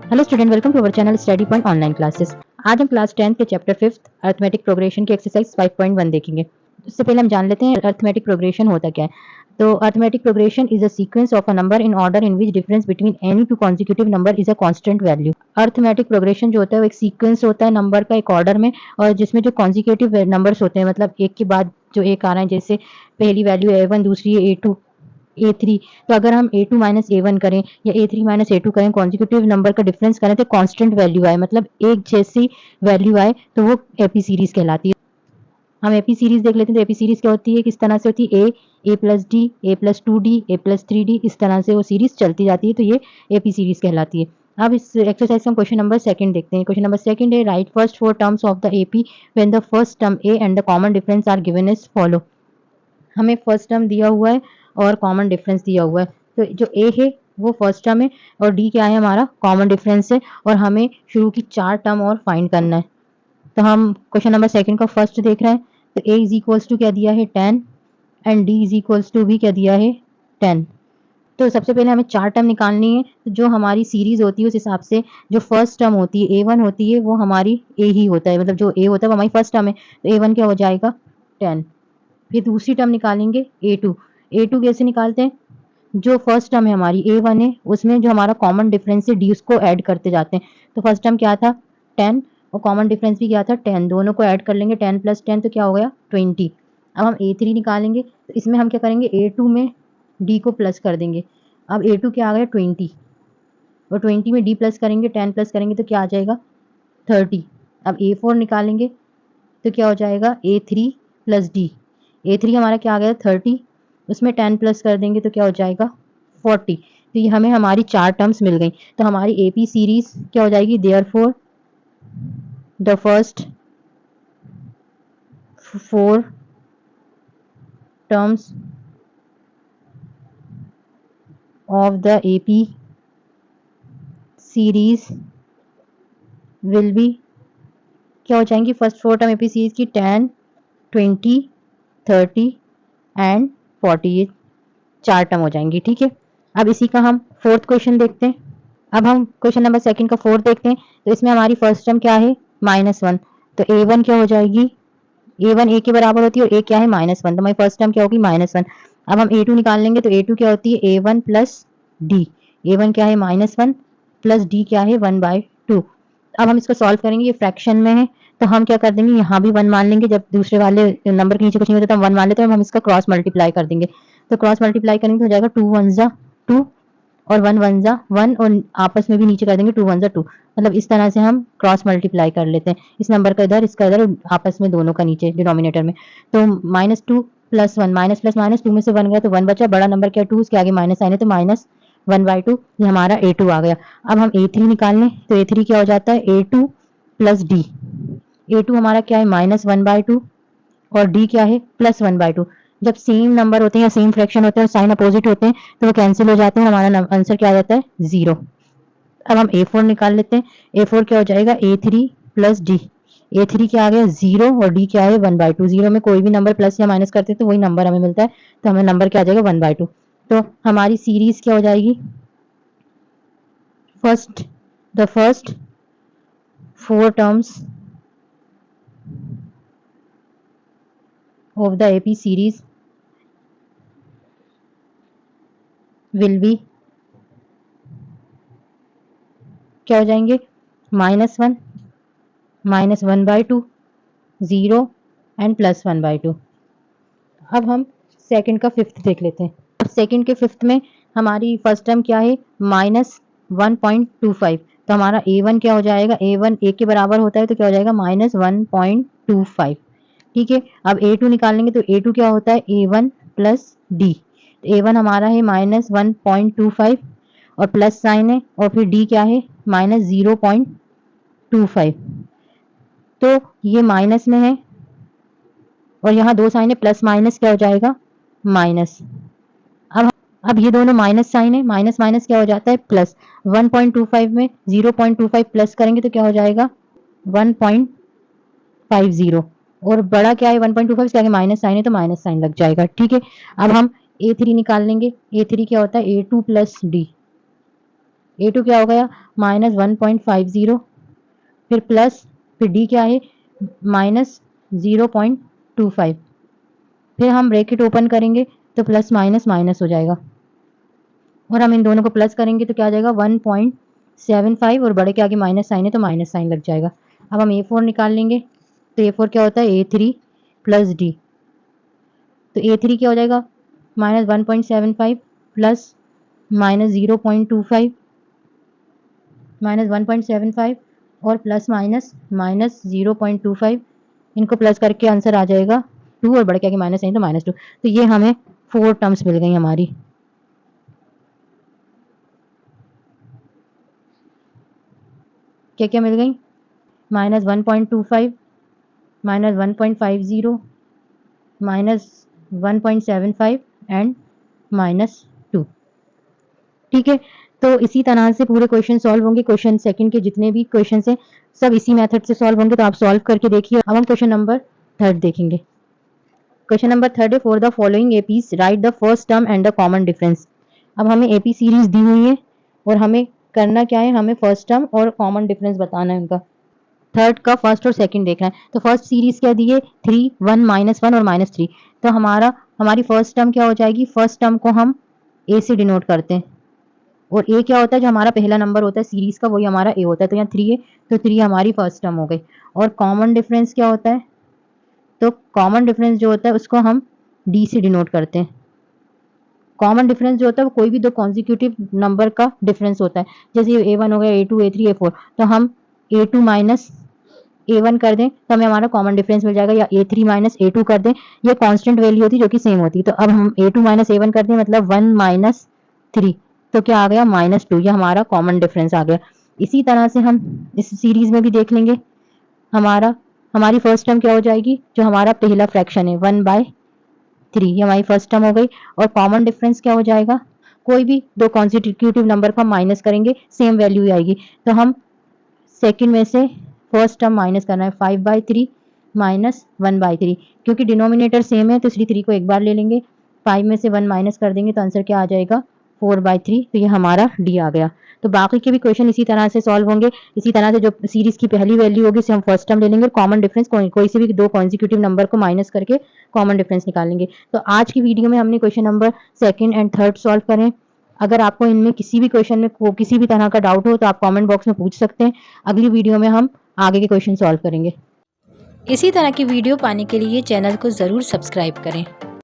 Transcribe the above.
Hello student, welcome to our channel study point online classes. आज हम class 10 के chapter 5 arithmetic progression की exercise 5.1 देखेंगे। उससे पहले हम जान लेते हैं अरिथमेटिक प्रोग्रेशन होता क्या है। तो arithmetic progression is a sequence of a number in order in which difference between any two consecutive number is a constant value. Arithmetic progression जो होता है वो एक सीक्वेंस होता है नंबर का एक ऑर्डर में, और जिसमें जो कॉन्जिक्यूटिव नंबर्स होते हैं, मतलब एक के बाद जो एक आ रहा है, जैसे पहली वैल्यू A1, दूसरी है A2, A3। तो अगर हम A2 माइनस A1 करें या A3 माइनस A2 करें, कॉन्जिक्यूटिव नंबर का डिफरेंस करें तो कांस्टेंट वैल्यू आए, मतलब एक जैसी वैल्यू आए, तो वो एपी सीरीज कहलाती है। हम एपी सीरीज देख लेते हैं। तो एपी सीरीज क्या होती है, किस तरह से होती है, ए प्लस डी, ए प्लस 2D, ए प्लस 3D, इस तरह से वो सीरीज चलती जाती है, तो ये एपी सीरीज कहलाती है। अब इस एक्सरसाइज का क्वेश्चन नंबर सेकंड देखते हैं। क्वेश्चन नंबर सेकंड है, write first four terms of the AP when the first term a and the common difference are given as follow. हमें फर्स्ट टर्म दिया हुआ है और कॉमन डिफरेंस दिया हुआ है। तो जो ए है वो फर्स्ट टर्म है और डी क्या है, हमारा कॉमन डिफरेंस है, और हमें शुरू की 4 टर्म और फाइंड करना है। तो हम क्वेश्चन नंबर सेकंड का फर्स्ट देख रहे हैं। तो ए इज इक्वल्स टू क्या दिया है, 10, and d is equals to भी क्या दिया है, 10। तो सबसे पहले हमें 4 टर्म निकालनी है। तो जो हमारी सीरीज होती है उस हिसाब से जो फर्स्ट टर्म होती है A1 होती है, वो हमारी ए ही होता है, मतलब जो ए होता है वो हमारी फर्स्ट टर्म है। तो A1 क्या हो जाएगा, 10। फिर दूसरी टर्म निकालेंगे A2। A2 कैसे निकालते हैं, जो फर्स्ट टर्म है हमारी A1 है, उसमें जो हमारा कॉमन डिफरेंस है D, उसको ऐड करते जाते हैं। तो फर्स्ट टर्म क्या था, 10, और कॉमन डिफरेंस भी क्या था, 10। दोनों को ऐड कर लेंगे, 10 प्लस 10 तो क्या हो गया, 20। अब हम A3 निकालेंगे। तो इसमें हम क्या करेंगे, A2 में D को प्लस कर देंगे। अब A2 क्या आ गया, 20, और 20 में D प्लस करेंगे, 10 प्लस करेंगे तो क्या आ जाएगा, 30। अब A4 निकालेंगे तो क्या हो जाएगा, A3 प्लस D। A3 हमारा क्या आ गया, 30, उसमें 10 प्लस कर देंगे तो क्या हो जाएगा, 40। तो ये हमें हमारी 4 टर्म्स मिल गई। तो हमारी एपी सीरीज क्या हो जाएगी, therefore the first 4 terms of the AP series will be, क्या हो जाएंगी, फर्स्ट 4 टर्म एपी सीरीज की 10, 20, 30 एंड 40, ये 4 टर्म हो जाएंगी। ठीक है, अब इसी का हम फोर्थ क्वेश्चन देखते हैं। अब हम क्वेश्चन नंबर सेकंड का फोर्थ देखते हैं। तो इसमें हमारी फर्स्ट टर्म क्या है, -1। तो A1 क्या हो जाएगी, A1 A के बराबर होती है और A क्या है, -1। तो हमारी फर्स्ट टर्म क्या होगी, -1। अब हम A2 निकाल लेंगे। तो A2 क्या होती है, A1 प्लस D। A1 क्या है, -1, प्लस D क्या है, 1/2। अब हम इसको सॉल्व करेंगे, ये फ्रैक्शन में है, तो हम क्या कर देंगे, यहाँ भी 1 मान लेंगे। जब दूसरे वाले नंबर के नीचे कुछ नहीं होता तो हम 1 मान लेते हैं। हम इसका क्रॉस मल्टीप्लाई कर देंगे। तो क्रॉस मल्टीप्लाई करेंगे तो हो जाएगा 2 1 जा 2 और 1 1 जा 1, और आपस में भी नीचे कर देंगे 2 1 जा 2। मतलब इस तरह से हम क्रॉस मल्टीप्लाई कर लेते हैं, इस नंबर का इधर, इसका इधर, आपस में दोनों का नीचे डिनोमिनेटर में। तो -2 प्लस 1, माइनस प्लस माइनस 2 में से 1 गया तो 1 बचा, बड़ा नंबर क्या 2, उसके आगे माइनस साइन है तो -1/2, ये हमारा A2 आ गया। अब हम A3 निकाल लें। तो A3 क्या हो जाता है, A2 प्लस D। A2 हमारा क्या है, -1/2, और D क्या है, +1/2। जब सेम नंबर होते हैं या सेम फ्रैक्शन होते हैं और साइन अपोजिट होते हैं तो वो कैंसिल हो जाते हैं, हमारा आंसर क्या आ जाता है, 0। अब हम A4 निकाल लेते हैं। A4 क्या हो जाएगा, A3 प्लस D। A3 क्या आ गया, 0, और D क्या है, 1/2। 0 में कोई भी नंबर प्लस या माइनस करते हैं तो वही नंबर हमें मिलता है, तो हमें नंबर क्या आ जाएगा, 1/2। तो हमारी सीरीज क्या हो जाएगी, the first 4 terms of the AP series will be, क्या हो जाएंगे, -1, -1/2, 0 एंड +1/2। अब हम सेकंड का फिफ्थ देख लेते हैं। अब सेकंड के फिफ्थ में हमारी फर्स्ट टर्म क्या है, -1.25। तो हमारा A1 क्या हो जाएगा, A1 A के बराबर होता है तो क्या हो जाएगा, -1.25। ठीक है, अब A2 निकालेंगे। तो A2 क्या होता है, A1 प्लस D। तो A1 हमारा है -1.25 और प्लस साइन है, और फिर D क्या है, -0.25। तो ये माइनस में है और यहाँ 2 साइन है, प्लस माइनस क्या हो जाएगा, माइनस। अब ये दोनों माइनस साइन है, माइनस माइनस क्या हो जाता है, प्लस। 1.25 में 0.25 प्लस करेंगे तो क्या हो जाएगा, 1.50, और बड़ा क्या है, 1.25, इसके आगे माइनस साइन है तो माइनस साइन लग जाएगा। ठीक है, अब हम A3 निकाल लेंगे। A3 क्या होता है, A2 प्लस D। A2 क्या हो गया -1.50, फिर प्लस, फिर D क्या है -0.25, फिर हम ब्रैकेट ओपन करेंगे तो प्लस माइनस माइनस हो जाएगा और हम इन दोनों को प्लस करेंगे तो क्या आ जाएगा 1.75 और बड़े के आगे माइनस साइन है तो माइनस साइन लग जाएगा। अब हम A4 निकाल लेंगे तो A4 क्या होता है A3 प्लस D, तो A3 क्या हो जाएगा -1.75 प्लस -0.25 -1.75 और प्लस माइनस -0.25, इनको प्लस करके आंसर आ जाएगा 2 और बड़े के आगे माइनस साइन तो -2। तो ये हमें 4 टर्म्स मिल गई हमारी। क्या क्या मिल गई -1.25 -1.50 -1.75 एंड -2। ठीक है, तो इसी तरह से पूरे क्वेश्चन सॉल्व होंगे। क्वेश्चन सेकंड के जितने भी क्वेश्चन हैं सब इसी मेथड से सॉल्व होंगे, तो आप सॉल्व करके देखिए। अब हम क्वेश्चन नंबर थर्ड देखेंगे। क्वेश्चन नंबर थर्ड है for the following APs right the first term and the common difference. अब हमें एपी सीरीज दी हुई है और हमें करना क्या है, हमें फर्स्ट टर्म और कॉमन डिफरेंस बताना है उनका। थर्ड का फर्स्ट और सेकंड देखना है। तो फर्स्ट सीरीज क्या दी है 3, 1, -1 और -3। तो हमारी फर्स्ट टर्म क्या हो जाएगी, फर्स्ट टर्म को हम ए से डिनोट करते हैं और ए क्या होता है जो हमारा पहला नंबर होता है सीरीज का वही हमारा ए होता है। तो यहाँ 3 है तो 3 हमारी फर्स्ट टर्म हो गई। और कॉमन डिफरेंस क्या होता है, तो कॉमन डिफरेंस जो होता है उसको हम डी से डिनोट करते हैं। कॉमन डिफरेंस जो होता है वो कोई भी दो कॉन्जिक्यूटिव नंबर का डिफरेंस होता है, जैसे A1 हो गया A2 A3 A4, तो हम A2 माइनस A1 कर दें तो हमें हमारा कॉमन डिफरेंस मिल जाएगा, या A3 माइनस A2 कर दें, ये कांस्टेंट वैल्यू होती है जो कि सेम होती है। तो अब हम A2 माइनस A1 कर दें मतलब 1 माइनस 3, तो क्या आ गया -2, ये हमारा कॉमन डिफरेंस आ गया। इसी तरह से हम इस सीरीज में भी देख लेंगे। हमारी फर्स्ट टर्म क्या हो जाएगी, जो हमारा पहला फ्रैक्शन है 1/3, ये हमारी फर्स्ट टर्म हो गई। और कॉमन डिफरेंस क्या हो जाएगा, कोई भी दो कॉन्स्टिट्यूटिव नंबर को हम माइनस करेंगे सेम वैल्यू ही आएगी। तो हम सेकंड में से फर्स्ट टर्म माइनस करना है 5/3 माइनस 1/3, क्योंकि डिनोमिनेटर सेम है तो इसलिए 3 को एक बार ले लेंगे, 5 में से 1 माइनस कर देंगे तो आंसर क्या आ जाएगा 4/3। तो ये हमारा डी आ गया। तो बाकी के भी क्वेश्चन इसी तरह से सॉल्व होंगे। इसी तरह से जो सीरीज की पहली वैल्यू होगी उसे हम फर्स्ट टर्म ले लेंगे और कॉमन डिफरेंस कोई से भी दो कॉन्जिक्यूटिव नंबर को माइनस करके कॉमन डिफरेंस निकालेंगे। तो आज की वीडियो में हमने question number second and third solve करें। अगर आपको इनमें किसी भी क्वेश्चन में किसी भी तरह का डाउट हो तो आप कमेंट बॉक्स में पूछ सकते हैं। अगली वीडियो में हम आगे के क्वेश्चन सॉल्व करेंगे। इसी तरह की वीडियो पाने के लिए चैनल को ज़रूर सब्सक्राइब करें।